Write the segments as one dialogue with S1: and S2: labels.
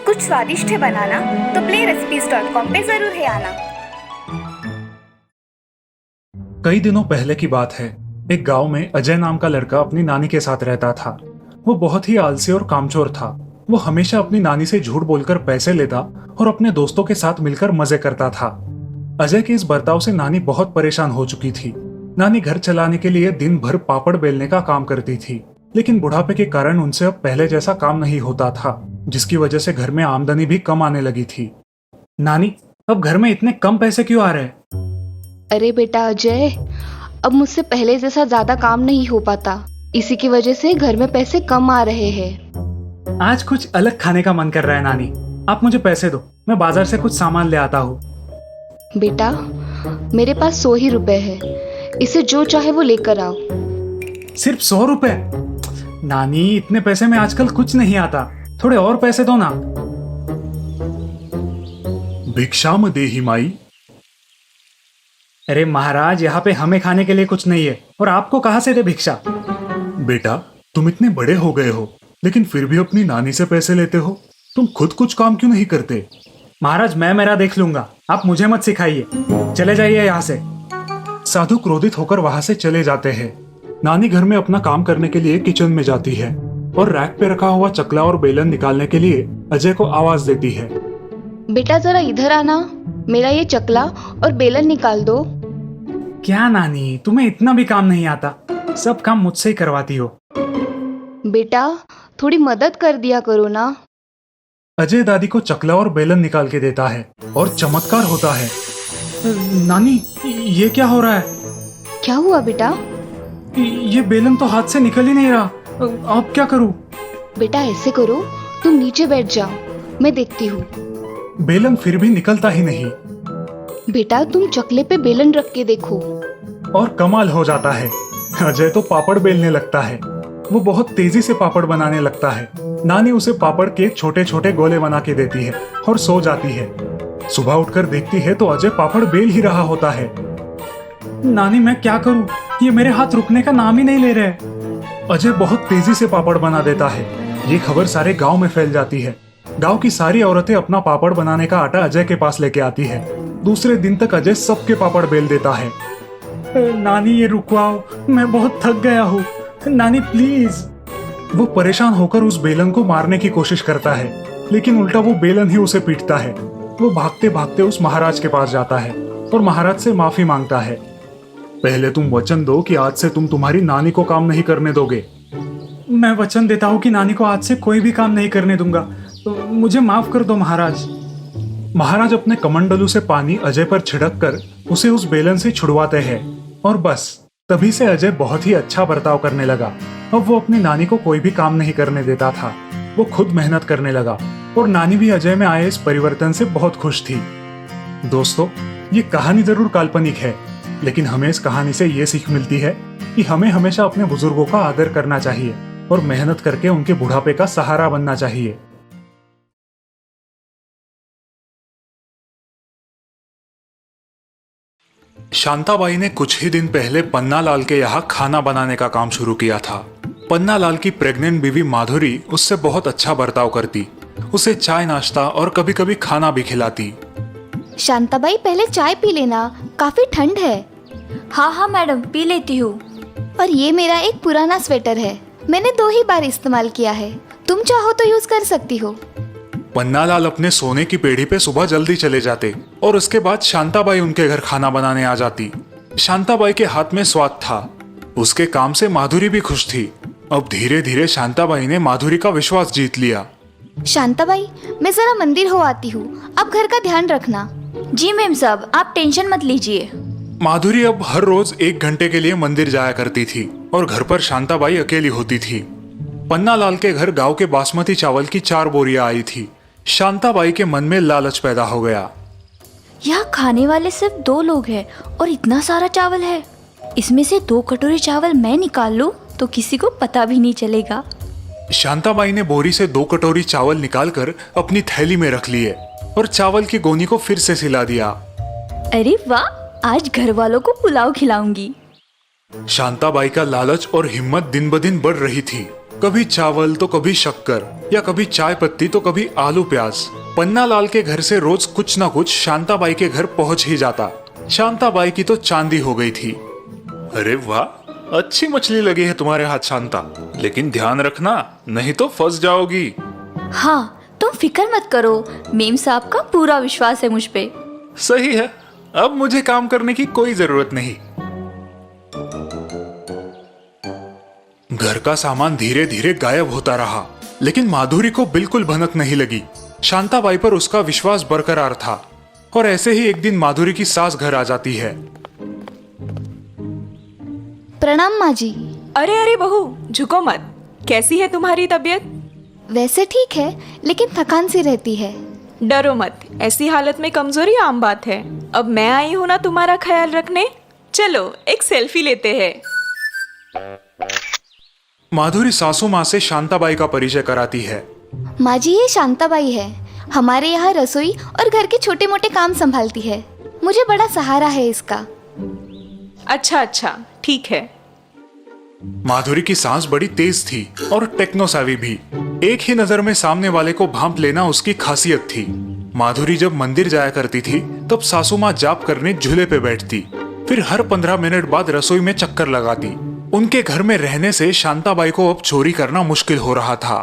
S1: कुछ स्वादिष्ट है बनाना तो playrecipes.com पे जरूर है आना।
S2: कई दिनों पहले की बात है। एक गांव में अजय नाम का लड़का अपनी नानी के साथ रहता था। वो बहुत ही आलसी और कामचोर था। वो हमेशा अपनी नानी से झूठ बोलकर पैसे लेता और अपने दोस्तों के साथ मिलकर मजे करता था। अजय के इस बर्ताव से नानी बहुत परेशान हो चुकी थी। नानी घर चलाने के लिए दिन भर पापड़ बेलने का काम करती थी, लेकिन बुढ़ापे के कारण उनसे अब पहले जैसा काम नहीं होता था, जिसकी वजह से घर में आमदनी भी कम आने लगी थी। नानी, अब घर में इतने कम पैसे क्यों आ रहे हैं?
S3: अरे बेटा अजय, अब मुझसे पहले जैसा ज्यादा काम नहीं हो पाता, इसी की वजह से घर में पैसे कम आ रहे हैं।
S2: आज कुछ अलग खाने का मन कर रहा है नानी, आप मुझे पैसे दो, मैं बाजार से कुछ सामान ले आता हूँ।
S3: बेटा, मेरे पास 100 ही रुपए है, इसे जो चाहे वो लेकर आओ।
S2: सिर्फ 100 रुपए? नानी, इतने पैसे में आजकल कुछ नहीं आता, थोड़े और पैसे दो ना। भिक्षाम देहि माई। अरे महाराज, यहाँ पे हमें खाने के लिए कुछ नहीं है और आपको कहाँ से दे भिक्षा? बेटा, तुम इतने बड़े हो गए हो, लेकिन फिर भी अपनी नानी से पैसे लेते हो। तुम खुद कुछ काम क्यों नहीं करते? महाराज, मैं मेरा देख लूंगा, आप मुझे मत सिखाइए, चले जाइए यहाँ से। साधु क्रोधित होकर वहां से चले जाते हैं। नानी घर में अपना काम करने के लिए किचन में जाती है और रैक पे रखा हुआ चकला और बेलन निकालने के लिए अजय को आवाज देती है।
S3: बेटा जरा इधर आना, मेरा ये चकला और बेलन निकाल दो।
S2: क्या नानी, तुम्हें इतना भी काम नहीं आता? सब काम मुझसे ही करवाती हो।
S3: बेटा थोड़ी मदद कर दिया करो ना।
S2: अजय दादी को चकला और बेलन निकाल के देता है और चमत्कार होता है। नानी, ये क्या हो रहा है?
S3: क्या हुआ बेटा?
S2: ये बेलन तो हाथ से निकल ही नहीं रहा, अब क्या करूं?
S3: बेटा ऐसे करो, तुम नीचे बैठ जाओ, मैं देखती हूँ।
S2: बेलन फिर भी निकलता ही नहीं।
S3: बेटा तुम चकले पे बेलन रख के देखो।
S2: और कमाल हो जाता है। अजय तो पापड़ बेलने लगता है। वो बहुत तेजी से पापड़ बनाने लगता है। नानी उसे पापड़ के छोटे छोटे गोले बना के देती है और सो जाती है। सुबह उठकर देखती है तो अजय पापड़ बेल ही रहा होता है। नानी, मैं क्या करूं? ये मेरे हाथ रुकने का नाम ही नहीं ले रहे। अजय बहुत तेजी से पापड़ बना देता है। ये खबर सारे गांव में फैल जाती है। गांव की सारी औरतें अपना पापड़ बनाने का आटा अजय के पास लेके आती है। दूसरे दिन तक अजय सबके पापड़ बेल देता है। नानी, ये रुकवाओ, मैं बहुत थक गया हूँ, नानी प्लीज। वो परेशान होकर उस बेलन को मारने की कोशिश करता है, लेकिन उल्टा वो बेलन ही उसे पीटता है। वो भागते भागते उस महाराज के पास जाता है और महाराज से माफी मांगता है। पहले तुम वचन दो कि आज से तुम तुम्हारी नानी को काम नहीं करने दोगे। मैं वचन देता हूँ कि नानी को आज से कोई भी काम नहीं करने दूंगा, तो मुझे माफ कर दो महाराज। महाराज अपने कमंडलू से पानी अजय पर छिड़क कर उसे उस बेलन से छुड़वाते हैं और बस तभी से अजय बहुत ही अच्छा बर्ताव करने लगा। अब वो अपनी नानी को कोई भी काम नहीं करने देता था। वो खुद मेहनत करने लगा और नानी भी अजय में आए इस परिवर्तन से बहुत खुश थी। दोस्तों, ये कहानी जरूर काल्पनिक है, लेकिन हमें इस कहानी से ये सीख मिलती है कि हमें हमेशा अपने बुजुर्गों का आदर करना चाहिए और मेहनत करके उनके बुढ़ापे का सहारा बनना चाहिए। शांताबाई ने कुछ ही दिन पहले पन्नालाल के यहाँ खाना बनाने का काम शुरू किया था। पन्नालाल की प्रेग्नेंट बीवी माधुरी उससे बहुत अच्छा बर्ताव करती। उसे चाय नाश्ता और कभी कभी खाना भी खिलाती।
S3: शांताबाई पहले चाय पी लेना, काफी ठंड है।
S4: हाँ हाँ मैडम, पी लेती हूँ।
S3: और ये मेरा एक पुराना स्वेटर है, मैंने 2 ही बार इस्तेमाल किया है, तुम चाहो तो यूज कर सकती हो।
S2: पन्नालाल अपने सोने की पेढ़ी पे सुबह जल्दी चले जाते और उसके बाद शांताबाई उनके घर खाना बनाने आ जाती। शांताबाई के हाथ में स्वाद था। उसके काम से माधुरी भी खुश थी। अब धीरे धीरे शांताबाई ने माधुरी का विश्वास जीत लिया।
S3: शांताबाई, मैं जरा मंदिर हो आती हूँ, आप घर का ध्यान रखना।
S4: जी मैम साहब, आप टेंशन मत लीजिए।
S2: माधुरी अब हर रोज 1 घंटे के लिए मंदिर जाया करती थी और घर पर शांताबाई अकेली होती थी। पन्नालाल के घर गांव के बासमती चावल की 4 बोरियां आई थी। शांताबाई के मन में लालच पैदा हो गया।
S4: यहाँ खाने वाले सिर्फ 2 लोग हैं और इतना सारा चावल है। इसमें से 2 कटोरी चावल मैं निकाल लूँ तो किसी को पता भी नहीं चलेगा।
S2: शांताबाई ने बोरी से 2 कटोरी चावल निकालकर अपनी थैली में रख लिए और चावल की गोनी को फिर से सिला दिया।
S4: अरे वाह, आज घर वालों को पुलाव खिलाऊंगी।
S2: शांताबाई का लालच और हिम्मत दिन ब दिन बढ़ रही थी। कभी चावल तो कभी शक्कर, या कभी चाय पत्ती तो कभी आलू प्याज। पन्नालाल के घर से रोज कुछ न कुछ शांताबाई के घर पहुंच ही जाता। शांताबाई की तो चांदी हो गई थी। अरे वाह, अच्छी मछली लगी है तुम्हारे हाथ शांता, लेकिन ध्यान रखना नहीं तो फंस जाओगी।
S4: हाँ, तुम फिक्र मत करो, मेम साहब का पूरा विश्वास है मुझ पे।
S2: सही है, अब मुझे काम करने की कोई जरूरत नहीं। घर का सामान धीरे धीरे गायब होता रहा, लेकिन माधुरी को बिल्कुल भनक नहीं लगी। शांताबाई पर उसका विश्वास बरकरार था। और ऐसे ही एक दिन माधुरी की सास घर आ जाती है।
S3: प्रणाम माँ जी।
S5: अरे अरे बहू, झुको मत। कैसी है तुम्हारी तबीयत?
S3: वैसे ठीक है, लेकिन थकान सी रहती है।
S5: डरो मत, ऐसी हालत में कमजोरी आम बात है। अब मैं आई हूँ ना तुम्हारा ख्याल रखने। चलो एक सेल्फी लेते हैं।
S2: माधुरी सासू माँ से शांताबाई का परिचय कराती है।
S3: माँ जी, ये शांताबाई है, हमारे यहाँ रसोई और घर के छोटे मोटे काम संभालती है। मुझे बड़ा सहारा है इसका।
S5: अच्छा अच्छा, ठीक है।
S2: माधुरी की सांस बड़ी तेज थी और टेक्नो सावी भी। एक ही नजर में सामने वाले को भांप लेना उसकी खासियत थी। माधुरी जब मंदिर जाया करती थी तब सासू माँ जाप करने झूले पे बैठती, फिर हर 15 मिनट बाद रसोई में चक्कर लगाती। उनके घर में रहने से शांताबाई को अब चोरी करना मुश्किल हो रहा था।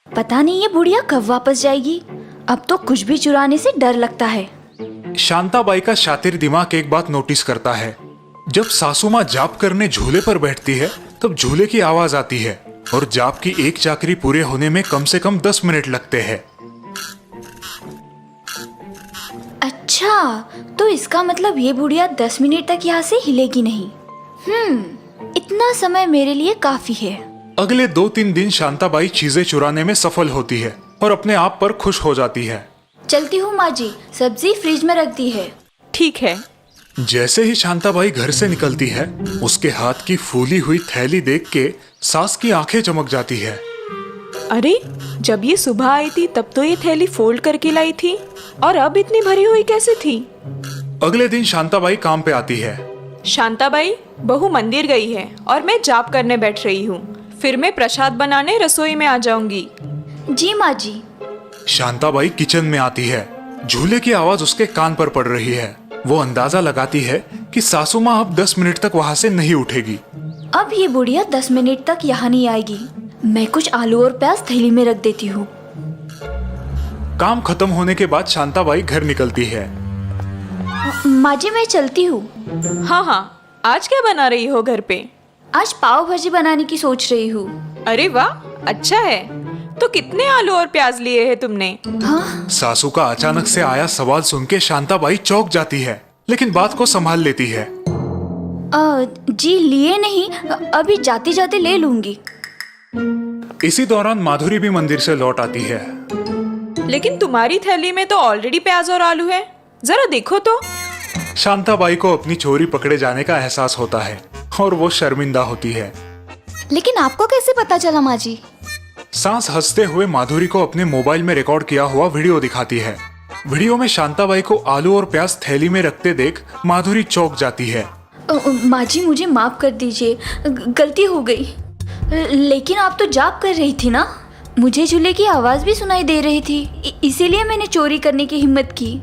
S4: पता नहीं ये बुढ़िया कब वापस जाएगी। अब तो कुछ भी चुराने से डर लगता है।
S2: शांताबाई का शातिर दिमाग एक बात नोटिस करता है। जब सासू माँ जाप करने झूले पर बैठती है तब झूले की आवाज आती है और जाप की एक चाकरी पूरे होने में कम से कम 10 मिनट लगते हैं।
S4: अच्छा, तो इसका मतलब ये बुढ़िया 10 मिनट तक यहाँ से हिलेगी नहीं। इतना समय मेरे लिए काफी है।
S2: अगले 2-3 दिन शांताबाई चीजें चुराने में सफल होती है और अपने आप पर खुश हो जाती है।
S4: चलती हूँ माँ जी, सब्जी फ्रिज में रख दी है।
S5: ठीक है।
S2: जैसे ही शांताबाई घर से निकलती है, उसके हाथ की फूली हुई थैली देख के सास की आंखें चमक जाती है।
S5: अरे, जब ये सुबह आई थी तब तो ये थैली फोल्ड करके लाई थी, और अब इतनी भरी हुई कैसे थी?
S2: अगले दिन शांताबाई काम पे आती है।
S5: शांताबाई, बहू मंदिर गई है और मैं जाप करने बैठ रही हूँ। फिर मैं प्रसाद बनाने रसोई में आ जाऊंगी।
S4: जी माँ जी।
S2: शांताबाई किचन में आती है। झूले की आवाज उसके कान पर पड़ रही है। वो अंदाजा लगाती है कि सासू माँ अब 10 मिनट तक वहाँ से नहीं उठेगी।
S4: अब ये बुढ़िया 10 मिनट तक यहाँ नहीं आएगी। मैं कुछ आलू और प्याज थैली में रख देती हूँ।
S2: काम खत्म होने के बाद शांताबाई घर निकलती है।
S4: माँ जी, मैं चलती हूँ।
S5: हाँ हाँ, आज क्या बना रही हो घर पे?
S4: आज पाव भाजी बनाने की सोच रही हूँ।
S5: अरे वाह, अच्छा है। तो कितने आलू और प्याज लिए हैं तुमने?
S4: हाँ?
S2: सासू का अचानक से आया सवाल सुन के शांताबाई चौंक जाती है, लेकिन बात को संभाल लेती है।
S4: जी लिए नहीं, अभी जाते जाते ले लूंगी।
S2: इसी दौरान माधुरी भी मंदिर से लौट आती है।
S5: लेकिन तुम्हारी थैली में तो ऑलरेडी प्याज और आलू है, जरा देखो तो।
S2: शांताबाई को अपनी चोरी पकड़े जाने का एहसास होता है और वो शर्मिंदा होती है।
S3: लेकिन आपको कैसे पता चला माँ जी?
S2: सास हंसते हुए माधुरी को अपने मोबाइल में रिकॉर्ड किया हुआ वीडियो दिखाती है। वीडियो में शांताबाई को आलू और प्याज थैली में रखते देख माधुरी चौंक जाती है।
S4: माँ जी, मुझे माफ कर दीजिए, गलती हो गई। लेकिन आप तो जाप कर रही थी ना, मुझे झूले की आवाज भी सुनाई दे रही थी, इसीलिए मैंने चोरी करने की हिम्मत की।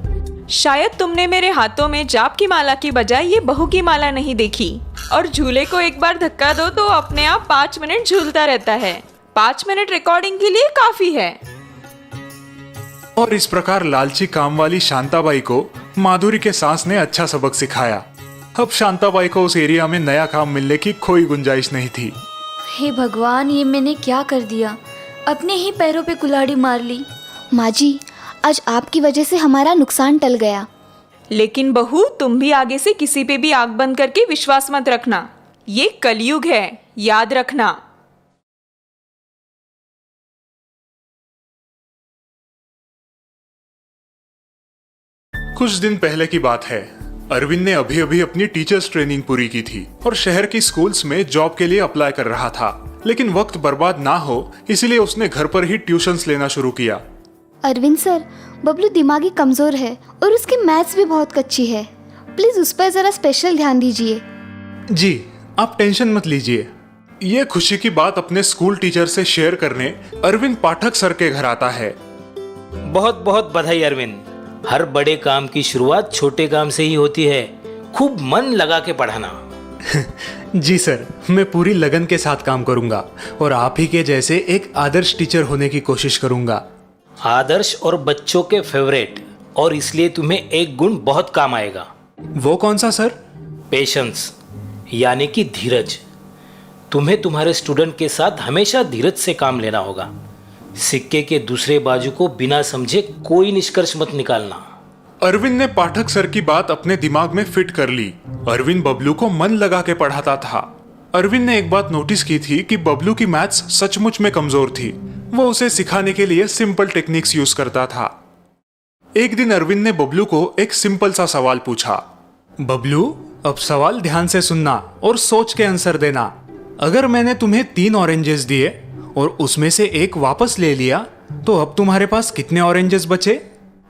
S5: शायद तुमने मेरे हाथों में जाप की माला की बजाय ये बहू की माला नहीं देखी। और झूले को एक बार धक्का दो तो अपने आप 5 मिनट झूलता रहता है। 5 मिनट रिकॉर्डिंग के लिए काफी है।
S2: और इस प्रकार लालची काम वाली शांताबाई को माधुरी के सास ने अच्छा सबक सिखाया। अब शांताबाई को उस एरिया में नया काम मिलने की कोई गुंजाइश नहीं थी।
S4: हे भगवान, ये मैंने क्या कर दिया? अपने ही पैरों पे कुल्हाड़ी मार ली।
S3: माँ जी, आज आपकी वजह से हमारा नुकसान टल गया।
S5: लेकिन बहू, तुम भी आगे से किसी पे भी आंख बंद करके विश्वास मत रखना। ये कलयुग है, याद रखना।
S2: कुछ दिन पहले की बात है। अरविंद ने अभी अभी अपनी टीचर्स ट्रेनिंग पूरी की थी और शहर की स्कूल्स में जॉब के लिए अप्लाई कर रहा था। लेकिन वक्त बर्बाद ना हो इसलिए उसने घर पर ही ट्यूशंस लेना शुरू किया।
S3: अरविंद सर, बबलू दिमागी कमजोर है और उसकी मैथ्स भी बहुत कच्ची है। प्लीज उस पर जरा स्पेशल ध्यान दीजिए।
S2: जी, आप टेंशन मत लीजिए। ये खुशी की बात अपने स्कूल टीचर से शेयर करने अरविंद पाठक सर के घर आता है।
S6: बहुत बहुत बधाई अरविंद। हर बड़े काम की शुरुआत छोटे काम से ही होती है। खूब मन लगा के पढ़ाना।
S2: जी सर, मैं पूरी लगन के साथ काम करूंगा और आप ही के जैसे एक आदर्श टीचर होने की कोशिश करूंगा।
S6: आदर्श और बच्चों के फेवरेट, और इसलिए तुम्हें एक गुण बहुत काम आएगा।
S2: वो कौन सा सर?
S6: पेशेंस, यानी कि धीरज। तुम्हें तुम्हारे स्टूडेंट के साथ हमेशा धीरज से काम लेना होगा। सिक्के के दूसरे बाजू को बिना समझे कोई निष्कर्ष मत निकालना।
S2: अरविंद ने पाठक सर की बात अपने दिमाग में फिट कर ली। अरविंद बबलू को मन लगा के पढ़ाता था। अरविंद ने एक बात नोटिस की थी कि बबलू की मैथ्स सचमुच में कमजोर थी। वो उसे सिखाने के लिए सिंपल टेक्निक्स यूज करता था। एक दिन अरविंद ने बबलू को एक सिंपल सा सवाल पूछा। बबलू, अब सवाल ध्यान से सुनना और सोच के आंसर देना। अगर मैंने तुम्हें 3 ऑरेंजेस दिए और उसमें से एक वापस ले लिया तो अब तुम्हारे पास कितने ऑरेंजेस बचे?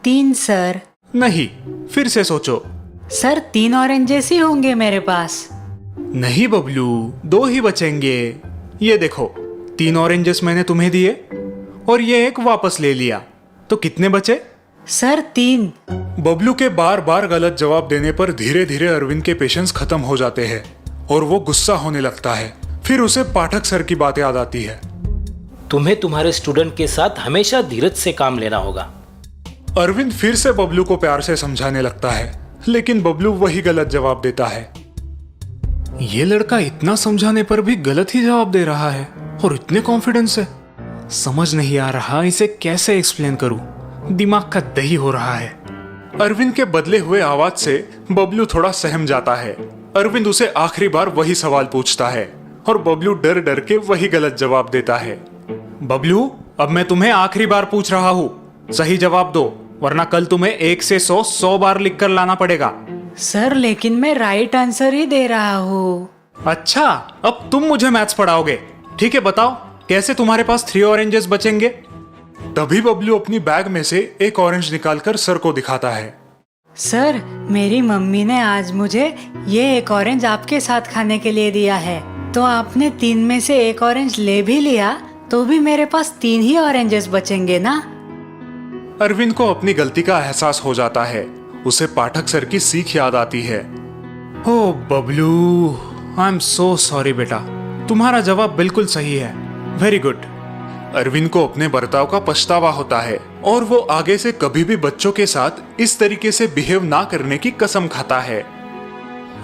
S7: 3 सर।
S2: नहीं, फिर से सोचो।
S7: सर 3 ऑरेंजेस ही होंगे मेरे पास।
S2: नहीं बबलू, 2 ही बचेंगे। ये देखो, 3 ऑरेंजेस मैंने तुम्हें दिए और ये एक वापस ले लिया, तो कितने बचे?
S7: सर 3।
S2: बबलू के बार बार गलत जवाब देने पर धीरे धीरे अरविंद के पेशेंस खत्म हो जाते हैं और वो गुस्सा होने लगता है। फिर उसे पाठक सर की बात याद आती है।
S6: तुम्हें तुम्हारे स्टूडेंट के साथ हमेशा धीरज से काम लेना होगा।
S2: अरविंद फिर से बबलू को प्यार से समझाने लगता है, लेकिन बबलू वही गलत जवाब देता है। ये लड़का इतना समझाने पर भी गलत ही जवाब दे रहा है और इतने कॉन्फिडेंस से। समझ नहीं आ रहा इसे कैसे एक्सप्लेन करूं। दिमाग का दही हो रहा है। अरविंद के बदले हुए आवाज से बबलू थोड़ा सहम जाता है। अरविंद उसे आखिरी बार वही सवाल पूछता है और बबलू डर डर के वही गलत जवाब देता है। बबलू, अब मैं तुम्हें आखिरी बार पूछ रहा हूँ, सही जवाब दो, वरना कल तुम्हें 1 से 100 बार लिख कर लाना पड़ेगा।
S7: सर लेकिन मैं राइट आंसर ही दे रहा हूँ।
S2: अच्छा, अब तुम मुझे मैथ्स पढ़ाओगे। ठीक है, बताओ कैसे तुम्हारे पास 3 ऑरेंजेस बचेंगे? तभी बबलू अपनी बैग में से एक ऑरेंज निकालकर सर को दिखाता है।
S7: सर मेरी मम्मी ने आज मुझे ये एक ऑरेंज आपके साथ खाने के लिए दिया है, तो आपने 3 में से एक ऑरेंज ले भी लिया तो भी मेरे पास 3 ही ऑरेंजेस बचेंगे ना।
S2: अरविंद को अपनी गलती का एहसास हो जाता है। उसे पाठक सर की सीख याद आती है। Oh Bablu, I am so sorry बेटा, तुम्हारा जवाब बिल्कुल सही है। Very good. अरविंद को अपने बर्ताव का पछतावा होता है और वो आगे से कभी भी बच्चों के साथ इस तरीके से बिहेव ना करने की कसम खाता है।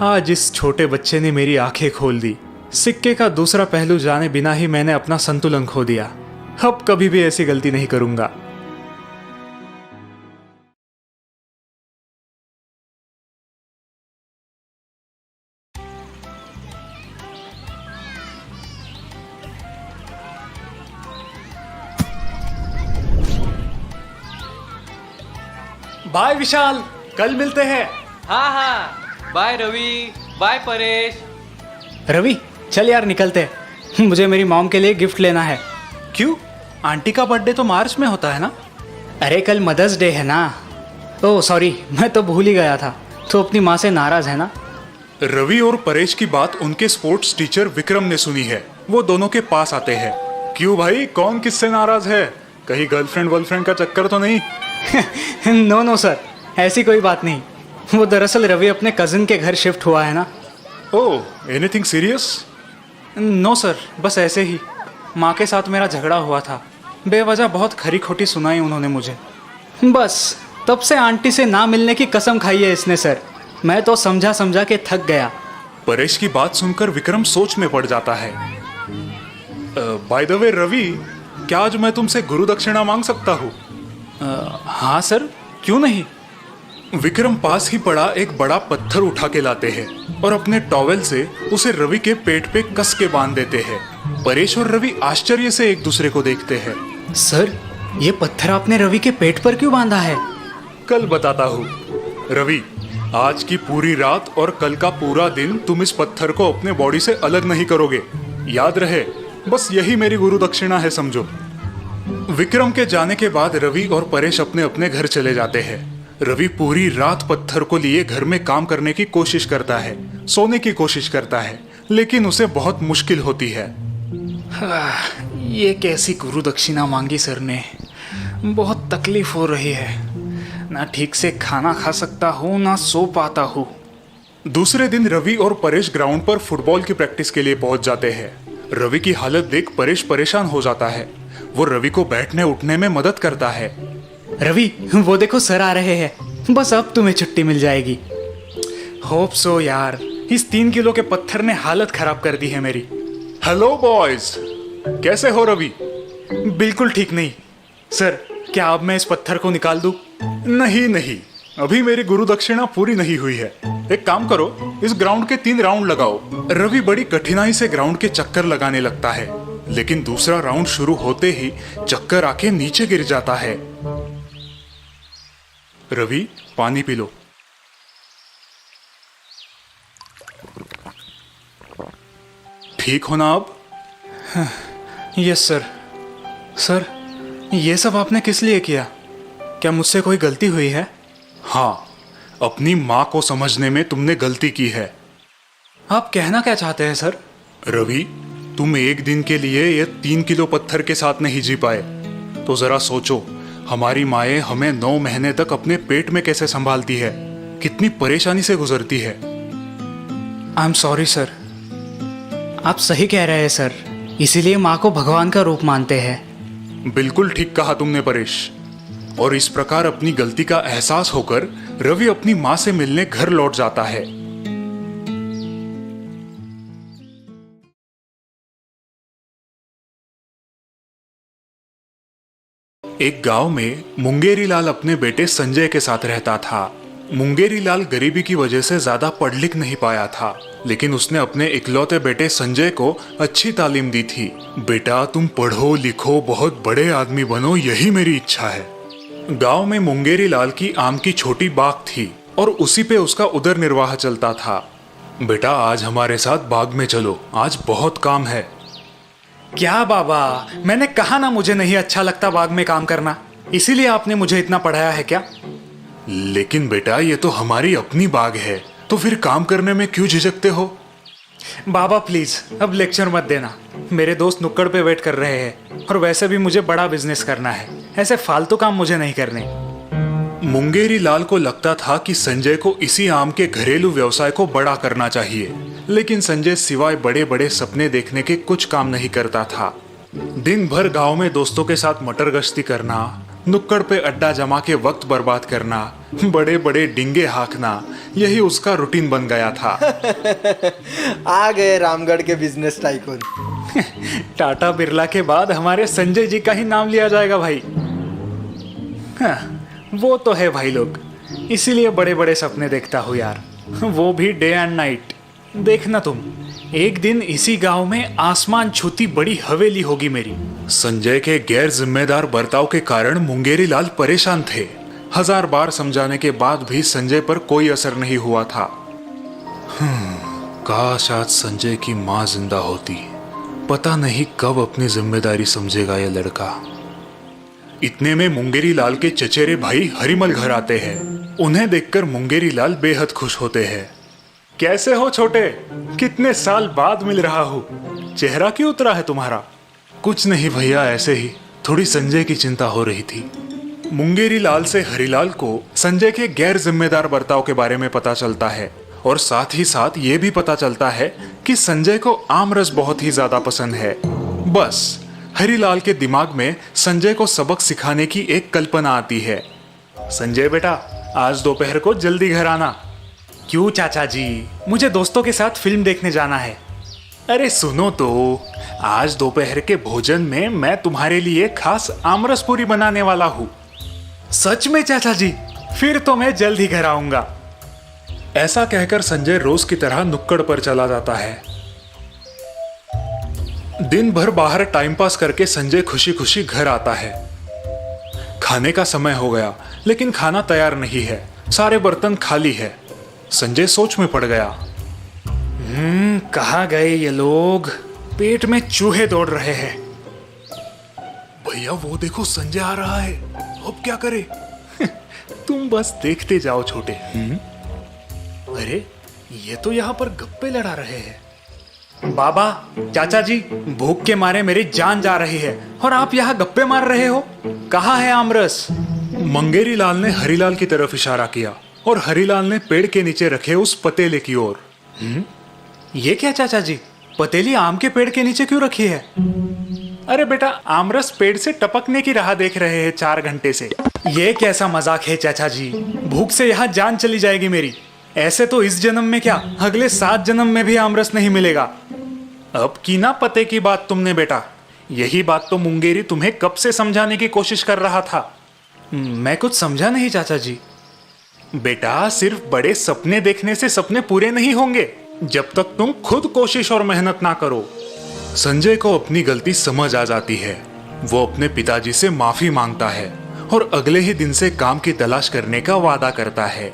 S2: आज इस छोटे बच्चे ने मेरी आंखें खोल दी। सिक्के का दूसरा पहलू जाने बिना ही मैंने अपना संतुलन खो दिया। अब कभी भी ऐसी गलती नहीं करूंगा। बाय विशाल, कल मिलते हैं।
S8: हाँ हाँ, बाय रवि, बाय परेश।
S9: रवि चल यार निकलते हैं, मुझे मेरी मॉम के लिए गिफ्ट लेना है।
S2: क्यों? आंटी का बर्थडे तो मार्च में होता है ना?
S9: अरे कल मदर्स डे है ना। ओह सॉरी, मैं तो भूल ही गया था। तो अपनी माँ से नाराज है ना?
S2: रवि और परेश की बात उनके स्पोर्ट्स टीचर विक्रम ने सुनी है। वो दोनों के पास आते हैं। क्यों भाई, कौन किससे नाराज है? कहीं गर्लफ्रेंड वर्लफ्रेंड का चक्कर तो नहीं?
S9: नो सर, ऐसी कोई बात नहीं। वो दरअसल रवि अपने कजिन के घर शिफ्ट हुआ है ना।
S2: ओह, एनीथिंग सीरियस?
S9: नो सर, बस ऐसे ही। माँ के साथ मेरा झगड़ा हुआ था। बेवजह बहुत खरी खोटी सुनाई उन्होंने मुझे। बस तब से आंटी से ना मिलने की कसम खाई है इसने सर। मैं तो समझा समझा के थक गया।
S2: परेश की बात सुनकर विक्रम सोच में पड़ जाता है। बाय द वे रवि, क्या आज मैं तुमसे गुरु दक्षिणा मांग सकता हूँ?
S9: हाँ सर, क्यों नहीं।
S2: विक्रम पास ही पड़ा एक बड़ा पत्थर उठा के लाते हैं और अपने टॉवेल से उसे रवि के पेट पे कस के बांध देते हैं। परेश और रवि आश्चर्य से एक दूसरे को देखते हैं।
S9: सर, ये पत्थर आपने रवि के पेट पर क्यों बांधा है?
S2: कल बताता हूँ। रवि, आज की पूरी रात और कल का पूरा दिन तुम इस पत्थर को अपने बॉडी से अलग नहीं करोगे। याद रहे, बस यही मेरी गुरु दक्षिणा है, समझो। विक्रम के जाने के बाद रवि और परेश अपने अपने घर चले जाते हैं। रवि पूरी रात पत्थर को लिए घर में काम करने की कोशिश करता है, सोने की कोशिश करता है, लेकिन उसे बहुत मुश्किल होती है।
S9: ये कैसी गुरु दक्षिणा मांगी सर ने। बहुत तकलीफ हो रही है, ना ठीक से खाना खा सकता हूँ ना सो पाता हूँ।
S2: दूसरे दिन रवि और परेश ग्राउंड पर फुटबॉल की प्रैक्टिस के लिए पहुंच जाते हैं। रवि की हालत देख परेश परेशान हो जाता है। वो रवि को बैठने उठने में मदद करता है।
S9: रवि, वो देखो सर आ रहे हैं, बस अब तुम्हें छुट्टी मिल जाएगी। होप सो यार, इस 3 किलो के पत्थर ने हालत खराब कर दी है मेरी।
S2: हेलो बॉयज, कैसे हो रवि?
S9: बिल्कुल ठीक नहीं सर, क्या अब मैं इस पत्थर को निकाल दूं?
S2: नहीं नहीं, अभी मेरी गुरु दक्षिणा पूरी नहीं हुई है। एक काम करो, इस ग्राउंड के 3 राउंड लगाओ। रवि बड़ी कठिनाई से ग्राउंड के चक्कर लगाने लगता है, लेकिन दूसरा राउंड शुरू होते ही चक्कर आके नीचे गिर जाता है। रवि, पानी पी लो। ठीक हो ना अब?
S9: Yes sir. सर, ये सब आपने किस लिए किया? क्या मुझसे कोई गलती हुई है?
S2: हाँ, अपनी माँ को समझने में तुमने गलती की है।
S9: आप कहना क्या चाहते हैं सर?
S2: रवि, तुम एक दिन के लिए ये 3 किलो पत्थर के साथ नहीं जी पाए, तो जरा सोचो, हमारी माएँ हमें 9 महीने तक अपने पेट में कैसे संभालती है, कितनी परेशानी से गुजरती है।
S9: I am sorry sir. आप सही कह रहे हैं सर, इसीलिए माँ को भगवान का रूप मानते हैं।
S2: बिल्कुल ठीक कहा तुमने परेश। और इस प्रकार अपनी गलती का एहसास होकर रवि अपनी माँ से मिलने घर लौट जाता है। एक गांव में मुंगेरी लाल अपने बेटे संजय के साथ रहता था। मुंगेरी लाल गरीबी की वजह से ज्यादा पढ़ लिख नहीं पाया था, लेकिन उसने अपने इकलौते बेटे संजय को अच्छी तालीम दी थी। बेटा, तुम पढ़ो लिखो, बहुत बड़े आदमी बनो, यही मेरी इच्छा है। गांव में मुंगेरी लाल की आम की छोटी बाग थी और उसी पे उसका उदर निर्वाह चलता था। बेटा, आज हमारे साथ बाग में चलो, आज बहुत काम है।
S9: क्या बाबा, मैंने कहा ना मुझे नहीं अच्छा लगता बाग में काम करना, इसीलिए आपने मुझे इतना पढ़ाया है क्या?
S2: लेकिन बेटा, ये तो हमारी अपनी बाग है, तो फिर काम करने में क्यों झिझकते हो?
S9: बाबा प्लीज, अब लेक्चर मत देना। मेरे दोस्त नुक्कड़ पे वेट कर रहे हैं और वैसे भी मुझे बड़ा बिजनेस करना है, ऐसे फालतू काम मुझे नहीं करने।
S2: मुंगेरी लाल को लगता था कि संजय को इसी आम के घरेलू व्यवसाय को बड़ा करना चाहिए, लेकिन संजय सिवाय बड़े बड़े सपने देखने के कुछ काम नहीं करता था। दिन भर गांव में दोस्तों के साथ मटर गश्ती करना, नुक्कड़ पे अड्डा जमा के वक्त बर्बाद करना, बड़े बड़े डिंगे हाँकना, यही उसका रूटीन बन गया था।
S10: आ गए रामगढ़ के बिजनेस टाइकून।
S9: टाटा बिरला के बाद हमारे संजय जी का ही नाम लिया जाएगा भाई। हाँ, वो तो है भाई लोग, इसीलिए बड़े बड़े सपने देखता हूँ यार, वो भी डे एंड नाइट। देखना तुम, एक दिन इसी गांव में आसमान छूती बड़ी हवेली होगी मेरी।
S2: संजय के गैर जिम्मेदार बर्ताव के कारण मुंगेरी लाल परेशान थे। 1000 बार समझाने के बाद भी संजय पर कोई असर नहीं हुआ था। काश आज संजय की माँ जिंदा होती, पता नहीं कब अपनी जिम्मेदारी समझेगा ये लड़का। इतने में मुंगेरी लाल के चचेरे भाई हरिमल घर आते हैं। उन्हें देखकर मुंगेरी लाल बेहद खुश होते हैं। कैसे हो छोटे, कितने साल बाद मिल रहा हूँ, चेहरा क्यों उतरा है तुम्हारा? कुछ नहीं भैया, ऐसे ही थोड़ी संजय की चिंता हो रही थी। मुंगेरी लाल से हरिलाल को संजय के गैर जिम्मेदार बर्ताव के बारे में पता चलता है और साथ ही साथ ये भी पता चलता है कि संजय को आम रस बहुत ही ज्यादा पसंद है। बस हरिलाल के दिमाग में संजय को सबक सिखाने की एक कल्पना आती है। संजय बेटा, आज दोपहर को जल्दी घर आना।
S9: क्यों चाचा जी, मुझे दोस्तों के साथ फिल्म देखने जाना है।
S2: अरे सुनो तो, आज दोपहर के भोजन में मैं तुम्हारे लिए खास आमरस पूरी बनाने वाला हूँ।
S9: सच में चाचा जी? फिर तो मैं जल्द ही घर आऊंगा।
S2: ऐसा कहकर संजय रोज की तरह नुक्कड़ पर चला जाता है। दिन भर बाहर टाइम पास करके संजय खुशी खुशी घर आता है। खाने का समय हो गया, लेकिन खाना तैयार नहीं है, सारे बर्तन खाली है। संजय सोच में पड़ गया।
S9: कहाँ गए ये लोग? पेट में चूहे दौड़ रहे हैं।
S2: भैया वो देखो, संजय आ रहा है, अब क्या करे? तुम बस देखते जाओ छोटे।
S9: अरे ये तो यहाँ पर गप्पे लड़ा रहे हैं। बाबा, चाचा जी, भूख के मारे मेरी जान जा रही है और आप यहाँ गप्पे मार रहे हो। कहाँ है आमरस?
S2: मंगेरी लाल ने हरीलाल की तरफ इशारा किया और हरीलाल ने पेड़ के नीचे रखे उस पतेले की ओर।
S9: ये क्या चाचा जी, पतेली आम के पेड़ के नीचे क्यों रखी है?
S2: अरे बेटा, आमरस पेड़ से टपकने की राह देख रहे हैं 4 घंटे से।
S9: ये कैसा मजाक है चाचा जी, भूख से यहाँ जान चली जाएगी मेरी। ऐसे तो इस जन्म में क्या, अगले 7 जन्म में भी आमरस नहीं मिलेगा।
S2: अब की ना पते की बात तुमने बेटा, यही बात तो मुंगेरी तुम्हें कब से समझाने की कोशिश कर रहा था।
S9: मैं कुछ समझा नहीं चाचा जी।
S2: बेटा, सिर्फ बड़े सपने देखने से सपने पूरे नहीं होंगे जब तक तुम खुद कोशिश और मेहनत ना करो। संजय को अपनी गलती समझ आ जाती है। वो अपने पिताजी से माफी मांगता है और अगले ही दिन से काम की तलाश करने का वादा करता है।